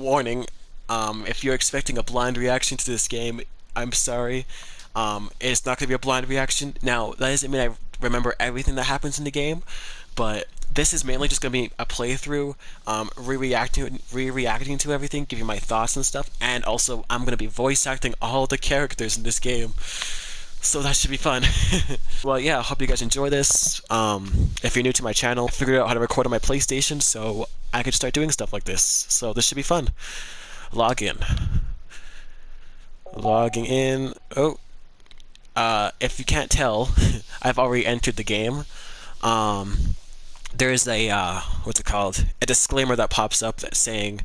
warning, if you're expecting a blind reaction to this game, I'm sorry. It's not going to be a blind reaction. Now, that doesn't mean I remember everything that happens in the game, but this is mainly just going to be a playthrough, re-reacting to everything, giving my thoughts and stuff, and also I'm going to be voice acting all the characters in this game. So that should be fun. Well, yeah, I hope you guys enjoy this. If you're new to my channel, I figured out how to record on my PlayStation, so I could start doing stuff like this. So this should be fun. Log in. Logging in. Oh. If you can't tell, I've already entered the game. There is a, what's it called? A disclaimer that pops up that's saying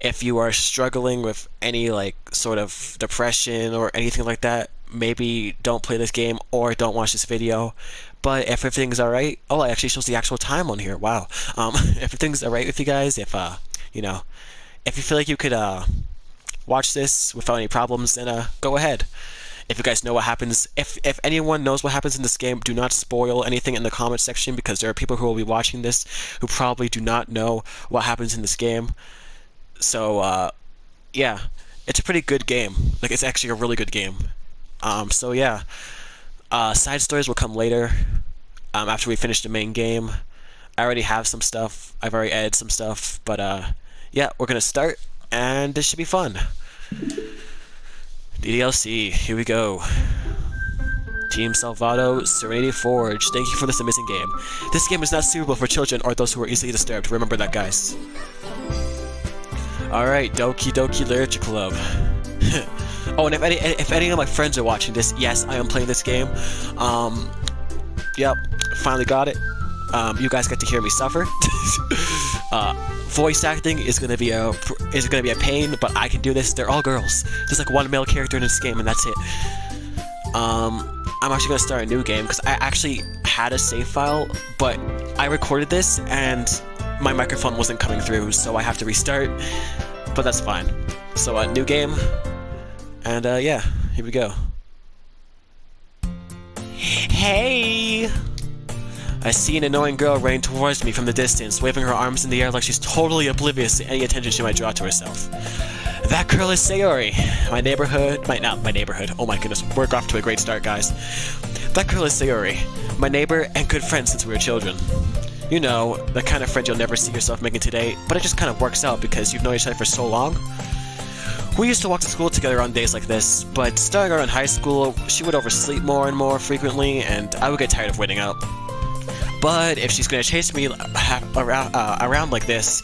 if you are struggling with any, like, sort of depression or anything like that, maybe don't play this game or don't watch this video. But if everything's alright, oh, it actually shows the actual time on here, wow. If everything's alright with you guys, if, you know, if you feel like you could, watch this without any problems, then, go ahead. If you guys know what happens, if anyone knows what happens in this game, do not spoil anything in the comment section, because there are people who will be watching this who probably do not know what happens in this game. So, yeah, it's a pretty good game. Like, it's actually a really good game. So yeah, side stories will come later, after we finish the main game. I already have some stuff, I've already edited some stuff, but, yeah, we're gonna start, and this should be fun. DDLC, here we go. Team Salvato, Serenity Forge, thank you for this amazing game. This game is not suitable for children or those who are easily disturbed, remember that, guys. Alright, Doki Doki Literature Club. Oh, and if any of my friends are watching this, yes, I am playing this game. Yep, finally got it. You guys get to hear me suffer. Voice acting is gonna be a pain, but I can do this. They're all girls. There's like one male character in this game, and that's it. I'm actually gonna start a new game because I actually had a save file, but I recorded this and my microphone wasn't coming through, so I have to restart. But that's fine. So a new game. And, yeah, here we go. Hey! I see an annoying girl running towards me from the distance, waving her arms in the air like she's totally oblivious to any attention she might draw to herself. That girl is Sayori. Not my neighborhood. Oh my goodness, we're off to a great start, guys. That girl is Sayori, my neighbor and good friend since we were children. You know, the kind of friend you'll never see yourself making today, but it just kind of works out because you've known each other for so long. We used to walk to school together on days like this, but starting around high school, she would oversleep more and more frequently, and I would get tired of waiting out. But if she's gonna chase me around like this,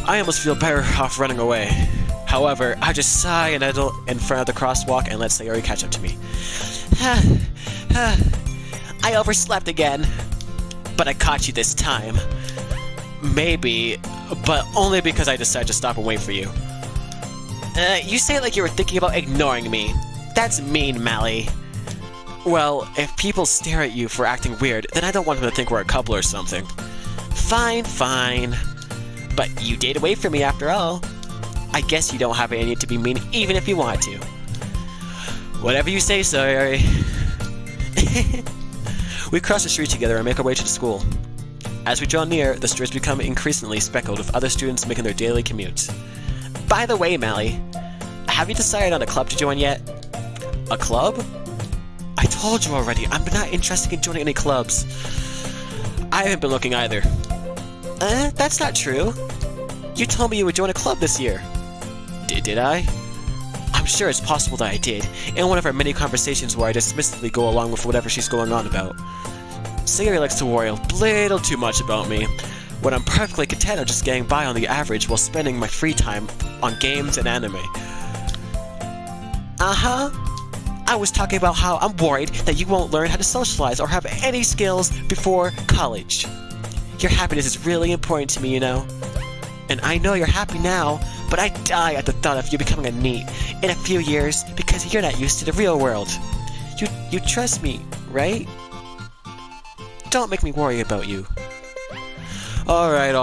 I almost feel better off running away. However, I just sigh and idle in front of the crosswalk and let Sayori catch up to me. I overslept again, but I caught you this time. Maybe, but only because I decided to stop and wait for you. You say it like you were thinking about ignoring me. That's mean, Mally. Well, if people stare at you for acting weird, then I don't want them to think we're a couple or something. Fine, fine. But you did wait for me after all. I guess you don't have any need to be mean even if you want to. Whatever you say, sorry. We cross the street together and make our way to the school. As we draw near, the streets become increasingly speckled with other students making their daily commute. By the way, Mally, have you decided on a club to join yet? A club? I told you already, I'm not interested in joining any clubs. I haven't been looking either. That's not true. You told me you would join a club this year. Did I? I'm sure it's possible that I did, in one of our many conversations where I dismissively go along with whatever she's going on about. Sayori likes to worry a little too much about me, when I'm perfectly content of just getting by on the average while spending my free time on games and anime. Uh-huh. I was talking about how I'm worried that you won't learn how to socialize or have any skills before college. Your happiness is really important to me, you know. And I know you're happy now, but I die at the thought of you becoming a NEET in a few years because you're not used to the real world. You trust me, right? Don't make me worry about you. Alright.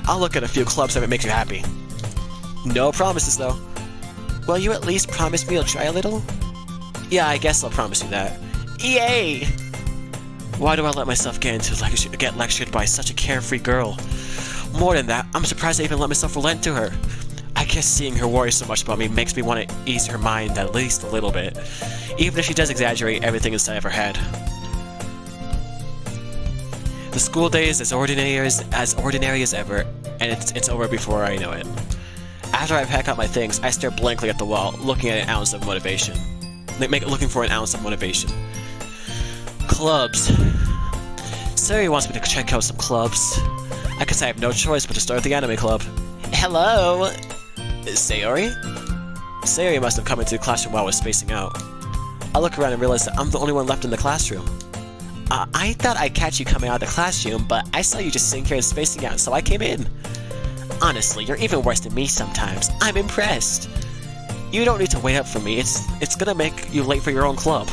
I'll look at a few clubs if it makes you happy. No promises, though. Will you at least promise me you'll try a little? Yeah, I guess I'll promise you that. Yay! Why do I let myself get lectured by such a carefree girl? More than that, I'm surprised I even let myself relent to her. I guess seeing her worry so much about me makes me want to ease her mind at least a little bit, even if she does exaggerate everything inside of her head. The school day is as ordinary as ever, and it's over before I know it. After I pack up my things, I stare blankly at the wall, looking for an ounce of motivation. Clubs. Sayori wants me to check out some clubs. I guess I have no choice but to start the anime club. Hello? Sayori? Sayori must have come into the classroom while I was spacing out. I look around and realize that I'm the only one left in the classroom. I thought I'd catch you coming out of the classroom, but I saw you just sitting here and spacing out, so I came in. Honestly, you're even worse than me sometimes. I'm impressed. You don't need to wait up for me. It's gonna make you late for your own club.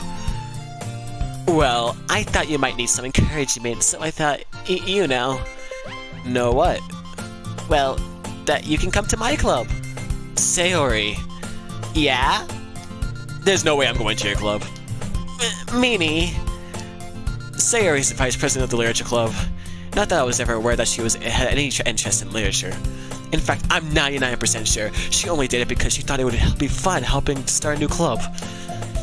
Well, I thought you might need some encouragement, so I thought, you know. Know what? Well, that you can come to my club. Sayori. Yeah? There's no way I'm going to your club. Mimi. Sayori is the vice president of the literature club. Not that I was ever aware that she had any interest in literature. In fact, I'm 99% sure she only did it because she thought it would be fun helping to start a new club.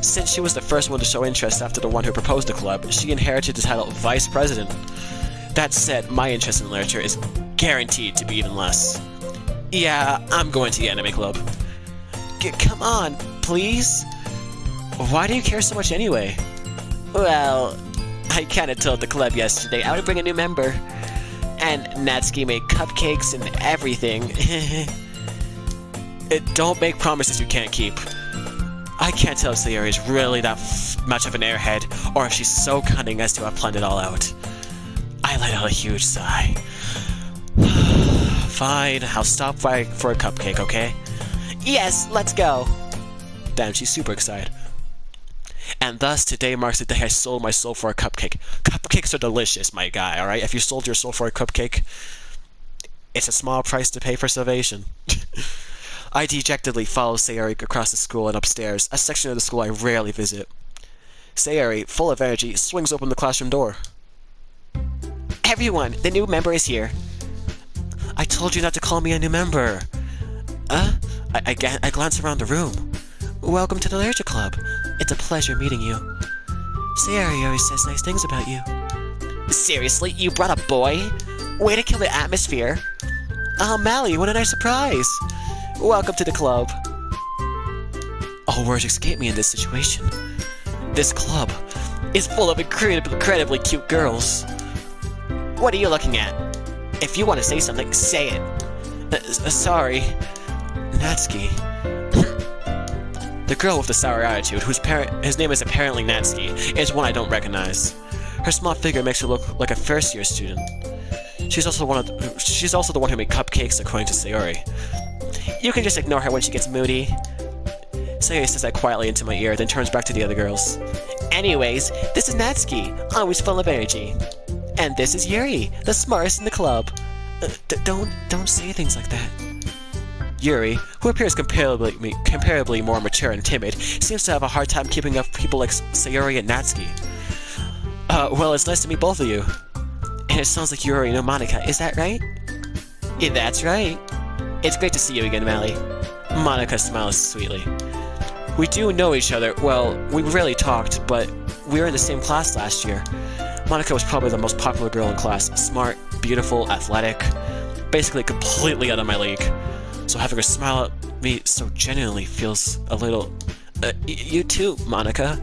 Since she was the first one to show interest after the one who proposed the club, she inherited the title Vice President. That said, my interest in literature is guaranteed to be even less. Yeah, I'm going to the anime club. Come on, please? Why do you care so much anyway? Well, I kinda told the club yesterday I would bring a new member. And Natsuki made cupcakes and everything. Don't make promises you can't keep. I can't tell if Sayori is really that much of an airhead, or if she's so cunning as to have planned it all out. I let out a huge sigh. Fine, I'll stop by for a cupcake, okay? Yes, let's go! Damn, she's super excited. And thus, today marks the day I sold my soul for a cupcake. Cupcakes are delicious, my guy, alright? If you sold your soul for a cupcake, it's a small price to pay for salvation. I dejectedly follow Sayori across the school and upstairs, a section of the school I rarely visit. Sayori, full of energy, swings open the classroom door. Everyone, the new member is here. I told you not to call me a new member. I glance around the room. Welcome to the literature club. It's a pleasure meeting you. Sayori always says nice things about you. Seriously, you brought a boy? Way to kill the atmosphere. Oh, Mally, what a nice surprise. Welcome to the club. All words escape me in this situation. This club is full of incredibly cute girls. What are you looking at? If you want to say something, say it. Sorry. Natsuki. The girl with the sour attitude, his name is apparently Natsuki, is one I don't recognize. Her small figure makes her look like a first-year student. She's also the one who made cupcakes, according to Sayori. You can just ignore her when she gets moody. Sayori says that quietly into my ear, then turns back to the other girls. Anyways, this is Natsuki, always full of energy. And this is Yuri, the smartest in the club. Don't say things like that. Yuri, who appears comparably more mature and timid, seems to have a hard time keeping up with people like Sayori and Natsuki. Well, it's nice to meet both of you. And it sounds like Yuri know Monica, is that right? Yeah, that's right. It's great to see you again, Mally. Monica smiles sweetly. We do know each other. Well, we rarely talked, but we were in the same class last year. Monica was probably the most popular girl in class. Smart, beautiful, athletic. Basically completely out of my league. So having her smile at me so genuinely feels a little... you too, Monica.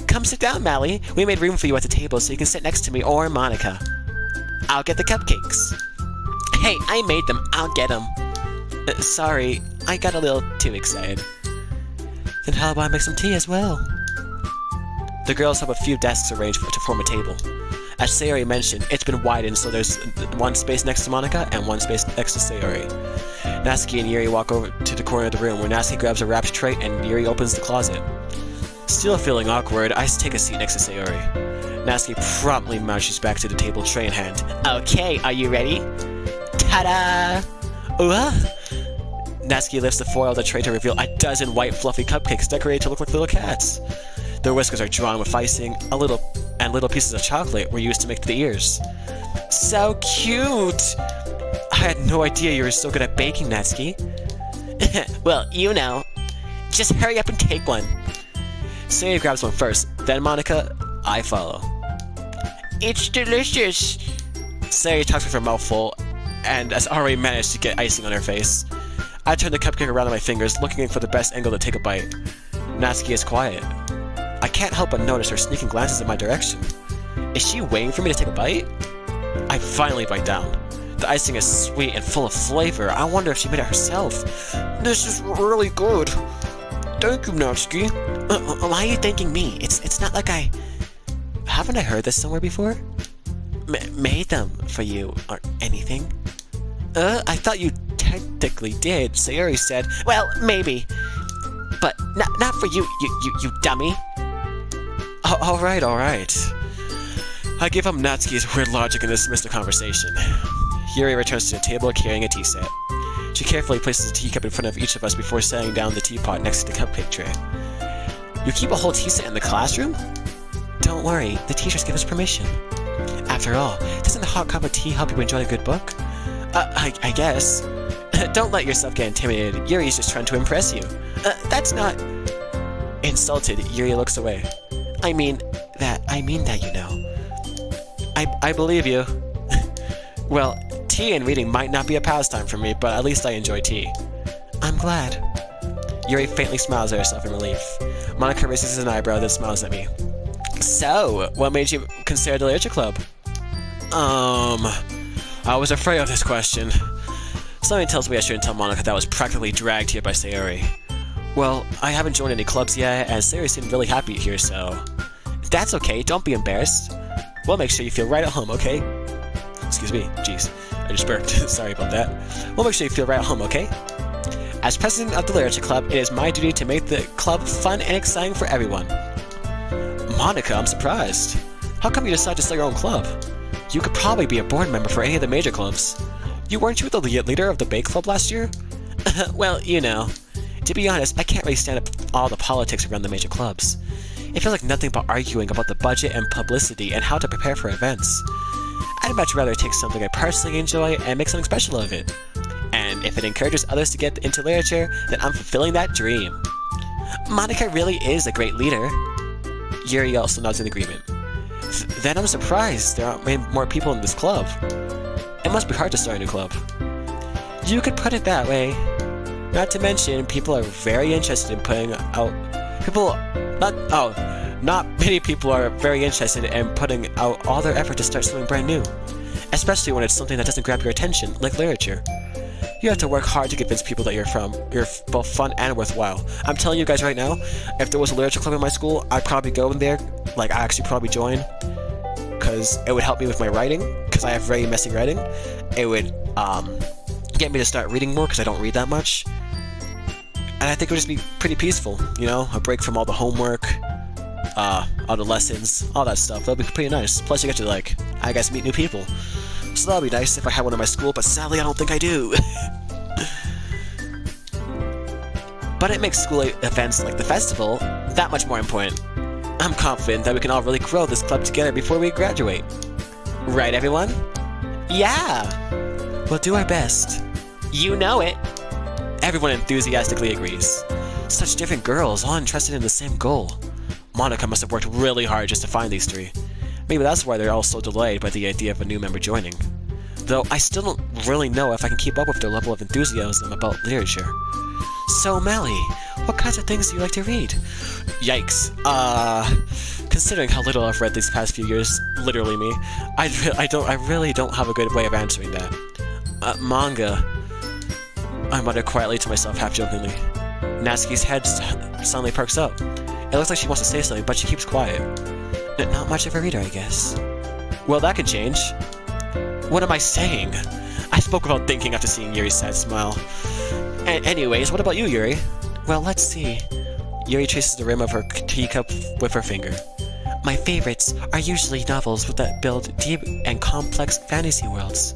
Come sit down, Mally. We made room for you at the table so you can sit next to me or Monica. I'll get the cupcakes. Hey, I made them. I'll get them. Sorry, I got a little too excited. Then how about I make some tea as well? The girls have a few desks arranged to form a table. As Sayori mentioned, it's been widened so there's one space next to Monica and one space next to Sayori. Natsuki and Yuri walk over to the corner of the room where Natsuki grabs a wrapped tray and Yuri opens the closet. Still feeling awkward, I take a seat next to Sayori. Natsuki promptly marches back to the table, tray in hand. Okay, are you ready? Ta-da! Natsuki lifts the foil of the tray to reveal a dozen white fluffy cupcakes decorated to look like little cats. Their whiskers are drawn with icing, little pieces of chocolate were used to make the ears. So cute! had no idea you were so good at baking, Natsuki. Well, you know. Just hurry up and take one. Sayori grabs one first, then Monica, I follow. It's delicious. Sayori talks with her mouth full, and has already managed to get icing on her face. I turn the cupcake around on my fingers, looking for the best angle to take a bite. Natsuki is quiet. I can't help but notice her sneaking glances in my direction. Is she waiting for me to take a bite? I finally bite down. The icing is sweet and full of flavor. I wonder if she made it herself. This is really good. Thank you, Natsuki. Why are you thanking me? It's not like I... Haven't I heard this somewhere before? Made them for you or anything? I thought you technically did, Sayori said. Well, maybe. But not for you, you dummy. Alright. I give up Natsuki's weird logic and dismiss the conversation. Yuri returns to the table carrying a tea set. She carefully places a teacup in front of each of us before setting down the teapot next to the cupcake tray. You keep a whole tea set in the classroom? Don't worry, the teachers give us permission. After all, doesn't a hot cup of tea help you enjoy a good book? I guess. Don't let yourself get intimidated. Yuri's just trying to impress you. That's not... Insulted, Yuri looks away. I mean that, you know. I believe you. Well, tea and reading might not be a pastime for me, but at least I enjoy tea. I'm glad. Yuri faintly smiles at herself in relief. Monica raises an eyebrow, then smiles at me. So, what made you consider the literature club? I was afraid of this question. Something tells me I shouldn't tell Monica that I was practically dragged here by Sayori. Well, I haven't joined any clubs yet, and Sayori seemed really happy here, so... That's okay, don't be embarrassed. We'll make sure you feel right at home, okay? Excuse me, jeez, I just burped. Sorry about that. We'll make sure you feel right at home, okay? As president of the literature club, it is my duty to make the club fun and exciting for everyone. Monica, I'm surprised. How come you decided to start your own club? You could probably be a board member for any of the major clubs. Weren't you the leader of the Bake Club last year? Well, you know. To be honest, I can't really stand up all the politics around the major clubs. It feels like nothing but arguing about the budget and publicity and how to prepare for events. I'd much rather take something I personally enjoy and make something special of it. And if it encourages others to get into literature, then I'm fulfilling that dream. Monica really is a great leader. Yuri also nods in agreement. Then I'm surprised there aren't many more people in this club. It must be hard to start a new club. You could put it that way. Not to mention, people are very interested in putting out... Not many people are very interested in putting out all their effort to start something brand new. Especially when it's something that doesn't grab your attention, like literature. You have to work hard to convince people that you're both fun and worthwhile. I'm telling you guys right now, if there was a literature club in my school, I'd probably go in there, like I actually probably join, because it would help me with my writing, because I have very messy writing. It would get me to start reading more, because I don't read that much. And I think it would just be pretty peaceful, you know, a break from all the homework, all the lessons, all that stuff. That'd be pretty nice. Plus you get to, like, I guess, meet new people. So that'll be nice if I had one in my school, but sadly I don't think I do. But it makes school events like the festival that much more important. I'm confident that we can all really grow this club together before we graduate. Right, everyone? Yeah! We'll do our best. You know it! Everyone enthusiastically agrees. Such different girls, all interested in the same goal. Monica must have worked really hard just to find these three. Maybe that's why they're all so delayed by the idea of a new member joining. Though I still don't really know if I can keep up with their level of enthusiasm about literature. So, Melly, what kinds of things do you like to read? Yikes. Considering how little I've read these past few years, literally me, I really don't have a good way of answering that. Manga. I mutter quietly to myself, half-jokingly. Natsuki's head suddenly perks up. It looks like she wants to say something, but she keeps quiet. Not much of a reader, I guess. Well, that could change. What am I saying? I spoke without thinking after seeing Yuri's sad smile. Anyways, what about you, Yuri? Well, let's see. Yuri traces the rim of her teacup with her finger. My favorites are usually novels that build deep and complex fantasy worlds.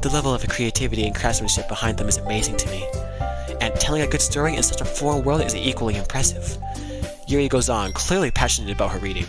The level of creativity and craftsmanship behind them is amazing to me. And telling a good story in such a foreign world is equally impressive. Yuri goes on, clearly passionate about her reading.